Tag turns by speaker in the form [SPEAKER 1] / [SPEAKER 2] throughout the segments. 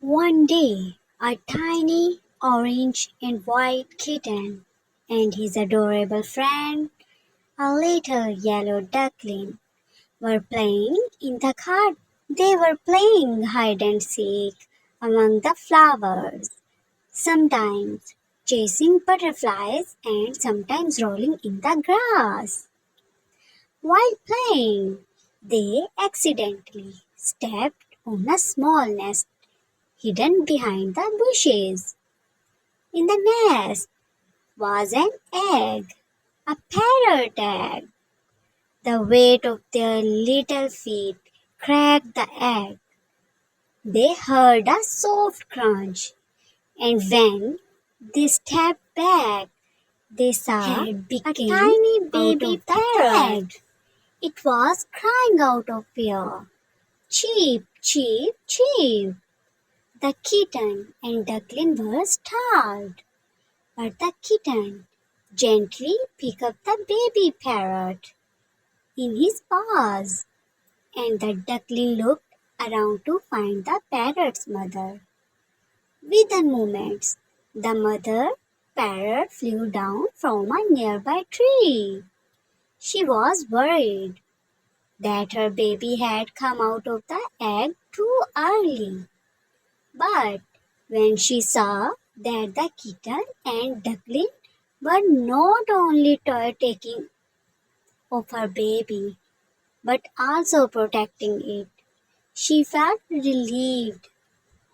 [SPEAKER 1] One day, a tiny orange and white kitten and his adorable friend, a little yellow duckling, were playing in the garden. They were playing hide and seek among the flowers, sometimes chasing butterflies and sometimes rolling in the grass. While playing, they accidentally stepped on a small nest hidden behind the bushes. In the nest was an egg, a parrot egg. The weight of their little feet cracked the egg. They heard a soft crunch, and when they stepped back, they saw a tiny baby parrot. It was crying out of fear. Cheep, cheep, cheep. The kitten and duckling were startled, but the kitten gently picked up the baby parrot in his paws, and the duckling looked around to find the parrot's mother. Within moments, the mother parrot flew down from a nearby tree. She was worried that her baby had come out of the egg too early. But when she saw that the kitten and duckling were not only taking of her baby but also protecting it, she felt relieved.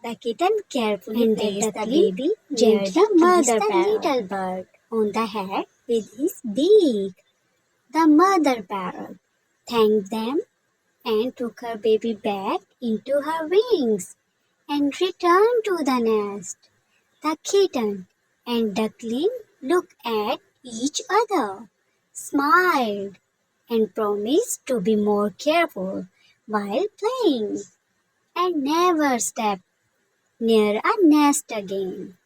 [SPEAKER 1] The kitten carefully placed the baby gently mother the little bird on the head with his beak. The mother parrot thanked them and took her baby back into her wings and returned to the nest. The kitten and duckling looked at each other, smiled, and promised to be more careful while playing and never step near a nest again.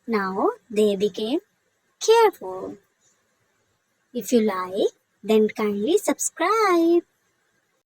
[SPEAKER 1] Now they became careful. If you like, then kindly subscribe.